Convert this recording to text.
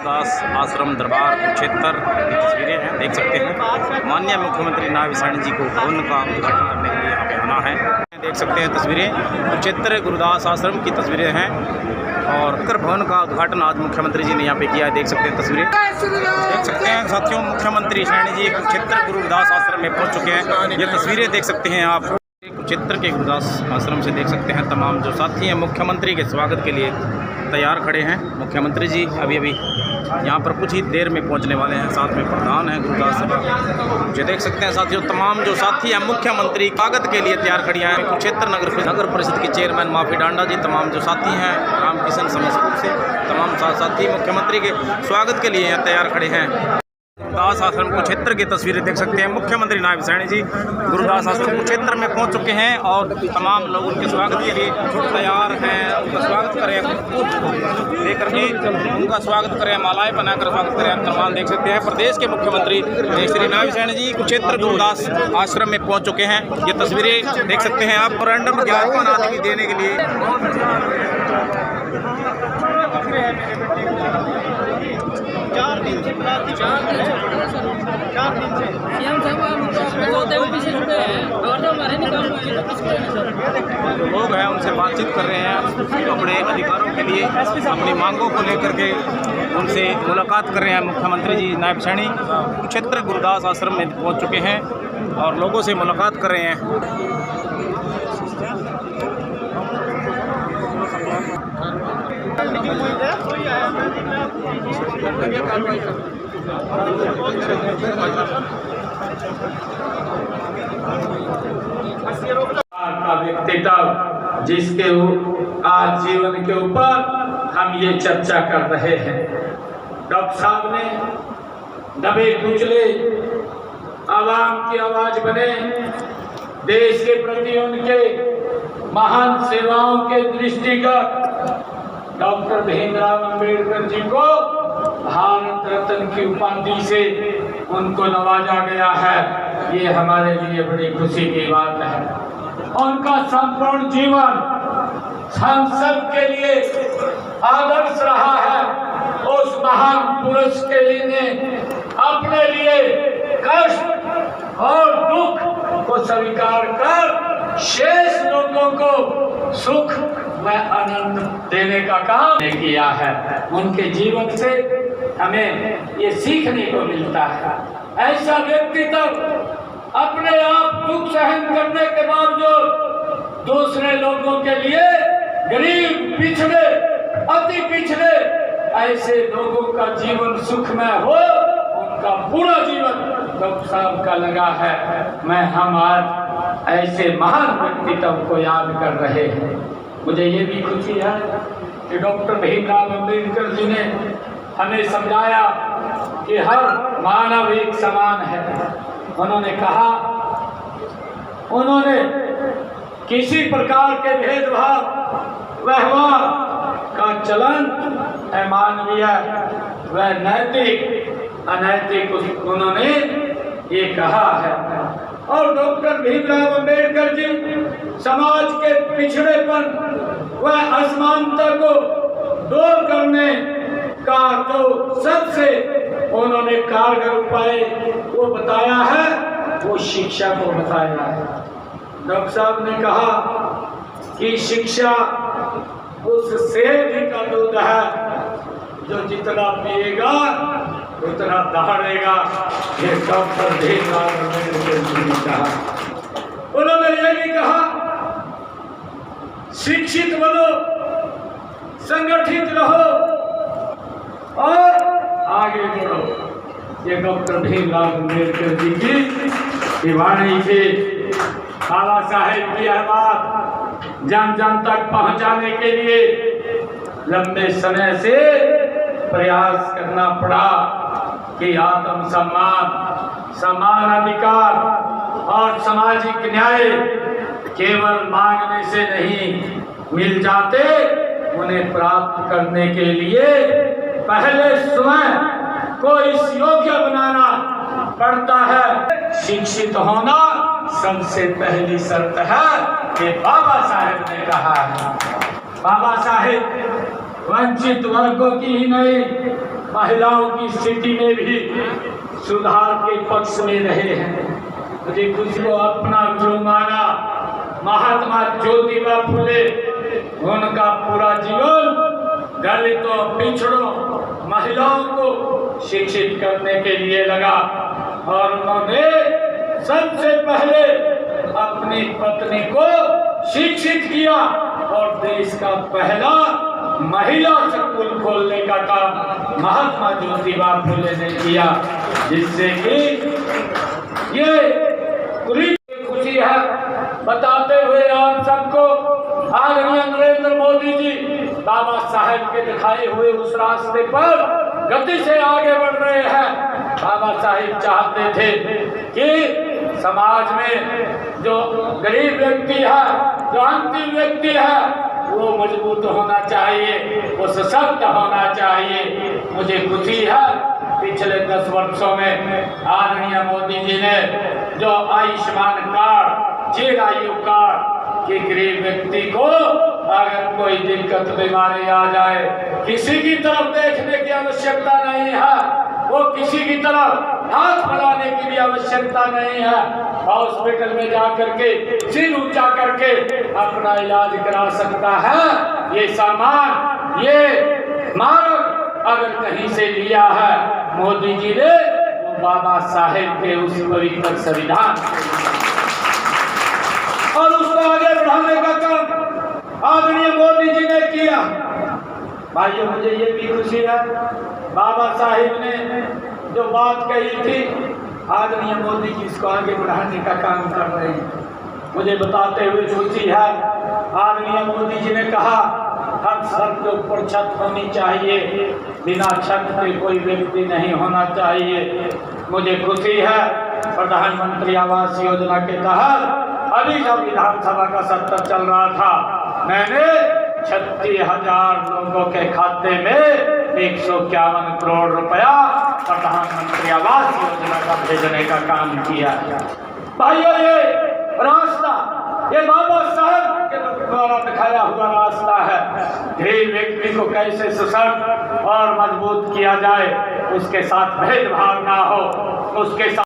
गुरुदास आश्रम दरबार कुरुक्षेत्र की तस्वीरें हैं, देख सकते हैं। माननीय मुख्यमंत्री नायब साहनी जी को भवन का उद्घाटन करने के लिए यहाँ पे आना है। देख सकते हैं तस्वीरें, कुरुक्षेत्र गुरुदास आश्रम की तस्वीरें हैं और भवन का उद्घाटन आज मुख्यमंत्री जी ने यहाँ पे किया है। देख सकते हैं तस्वीरें, देख सकते हैं साथियों। मुख्यमंत्री साहनी जी कुरुक्षेत्र गुरुदास आश्रम में पहुँच चुके हैं। ये तस्वीरें देख सकते हैं आप कुरुक्षेत्र के गुरुदास आश्रम से। देख सकते हैं तमाम जो साथी हैं मुख्यमंत्री के स्वागत के लिए तैयार खड़े हैं। मुख्यमंत्री जी अभी यहाँ पर कुछ ही देर में पहुंचने वाले हैं। साथ में प्रधान हैं गुरुदास सभा। जो देख सकते हैं साथियों, तमाम जो साथी हैं मुख्यमंत्री स्वागत के लिए तैयार खड़ियाँ हैं। कुरुक्षेत्र नगर परिषद की चेयरमैन माफी डांडा जी, तमाम जो साथी हैं रामकिशन समस्तीपुर से, तमाम साथी मुख्यमंत्री के स्वागत के लिए यहाँ तैयार खड़े हैं। गुरुदास आश्रम कुरुक्षेत्र की तस्वीरें देख सकते हैं। मुख्यमंत्री नायब साहनी जी गुरुदास आश्रम कुरुक्षेत्र में पहुंच चुके हैं और तमाम लोग उनके स्वागत के लिए तैयार हैं। उनका स्वागत करें, लेकर के उनका स्वागत करें, मालाएं बनाकर स्वागत करें। अनुमान देख सकते हैं प्रदेश के मुख्यमंत्री श्री नायब साहनी जी कुरुक्षेत्र गुरुदास आश्रम में पहुँच चुके हैं। ये तस्वीरें देख सकते हैं आप। रैंडम ज्ञापन आदि देने के लिए लोग हैं उनसे बातचीत कर रहे हैं अपने अधिकारों के लिए, अपनी मांगों को लेकर के उनसे मुलाकात कर रहे हैं। मुख्यमंत्री जी नायब साहनी कुरुक्षेत्र गुरुदास आश्रम में पहुंच चुके हैं और लोगों से मुलाकात कर रहे हैं। का व्यक्तित्व जिसके आज जीवन के ऊपर हम ये चर्चा कर रहे हैं। डॉक्टर साहब ने दबे कुचले आवाम की आवाज बने, देश के प्रति उनके महान सेवाओं के दृष्टिगत डॉक्टर भीमराव अंबेडकर जी को भारत रत्न की उपाधि से उनको नवाजा गया है। ये हमारे लिए बड़ी खुशी की बात है। उनका संपूर्ण जीवन हम सब के लिए आदर्श रहा है। उस महान पुरुष के लिए अपने लिए कष्ट और दुख को स्वीकार कर शेष लोगों को सुख व आनंद देने का काम किया है। उनके जीवन से हमें ये सीखने को मिलता है। ऐसा व्यक्तित्व अपने आप दुख सहन करने के बावजूद दूसरे लोगों के लिए, गरीब, पिछड़े, अति पिछड़े ऐसे लोगों का जीवन सुखमय हो, उनका पूरा जीवन डॉक्टर साहब का लगा है। हम आज ऐसे महान व्यक्तित्व को याद कर रहे हैं। मुझे ये भी खुशी है कि डॉक्टर भीमराव अंबेडकर जी ने हमें समझाया कि हर मानव एक समान है। उन्होंने कहा, उन्होंने किसी प्रकार के भेदभाव व्यवहार का चलन अमानवीय व नैतिक अनैतिक उन्होंने ये कहा है। और डॉक्टर भीमराव अंबेडकर जी समाज के पिछड़ेपन व असमानता को दूर करने का जो सबसे उन्होंने कारगर उपाय वो बताया है, वो शिक्षा को बताया है। डॉक्टर साहब ने कहा कि शिक्षा उस सेठ का दूध है जो जितना पिएगा उतना दहाड़ेगा। ये डॉक्टर भीमराव अंबेडकर जी ने कहा। उन्होंने ये भी कहा, शिक्षित बनो, संगठित रहो और आगे बढ़ो। ये डॉक्टर भीमराव अंबेडकर जी की वाणी थी। बाबा साहेब की बात जन जन तक पहुंचाने के लिए लंबे समय से प्रयास करना पड़ा कि आत्म सम्मान, समान अधिकार और सामाजिक न्याय केवल मांगने से नहीं मिल जाते, उन्हें प्राप्त करने के लिए पहले स्वयं को इस योग्य बनाना पड़ता है। शिक्षित होना सबसे पहली शर्त है, कि बाबा साहेब ने कहा है। बाबा साहेब वंचित वर्गों की ही नहीं महिलाओं की स्थिति में भी सुधार के पक्ष में रहे हैं। मुझे खुशी को अपना जो माना महात्मा ज्योतिबा फुले, उनका पूरा जीवन दलितों, पिछड़ों, महिलाओं को शिक्षित करने के लिए लगा और उन्होंने सबसे पहले अपनी पत्नी को शिक्षित किया और देश का पहला महिला स्कूल खोलने का काम महात्मा ज्योतिबा फुले ने किया, जिससे कि ये पूरी खुशी है बताते हुए आप सबको आदरणीय नरेंद्र मोदी जी बाबा साहेब के दिखाए हुए उस रास्ते पर गति से आगे बढ़ रहे हैं। बाबा साहेब चाहते थे कि समाज में जो गरीब व्यक्ति है, जो अंतिम व्यक्ति है, वो मजबूत होना चाहिए, वो सशक्त होना चाहिए। मुझे खुशी है पिछले 10 वर्षों में आदरणीय मोदी जी ने जो आयुष्मान कार्ड, चिरायु कार्ड कि गरीब व्यक्ति को अगर कोई दिक्कत बीमारी आ जाए, किसी की तरफ देखने की आवश्यकता नहीं है, वो किसी की तरफ हाथ फैलाने की भी आवश्यकता नहीं है, हॉस्पिटल में जाकर के सिर ऊंचा करके अपना इलाज करा सकता है। ये सामान, ये मार्ग अगर कहीं से लिया है मोदी जी ने, वो बाबा साहेब के उस पवित्र संविधान और उसको आगे बढ़ाने का काम आदरणीय मोदी जी ने किया। भाइयों, मुझे ये भी खुशी है बाबा साहिब ने जो बात कही थी, आदरणीय मोदी जी इसको आगे बढ़ाने का काम कर रहे हैं। मुझे बताते हुए खुशी है आदरणीय मोदी जी ने कहा हर घर के ऊपर छत होनी चाहिए, बिना छत के कोई व्यक्ति नहीं होना चाहिए। मुझे खुशी है प्रधानमंत्री आवास योजना के तहत अभी जब विधानसभा का सत्र चल रहा था, मैंने 36,000 लोगों के खाते में 151 करोड़ रुपया प्रधानमंत्री आवास योजना का भेजने का काम किया। भाइयों, ये रास्ता ये बाबा साहब के द्वारा दिखाया हुआ रास्ता है। गरीब व्यक्ति को कैसे सशक्त और मजबूत किया जाए, उसके साथ भेदभाव ना हो, उसके साथ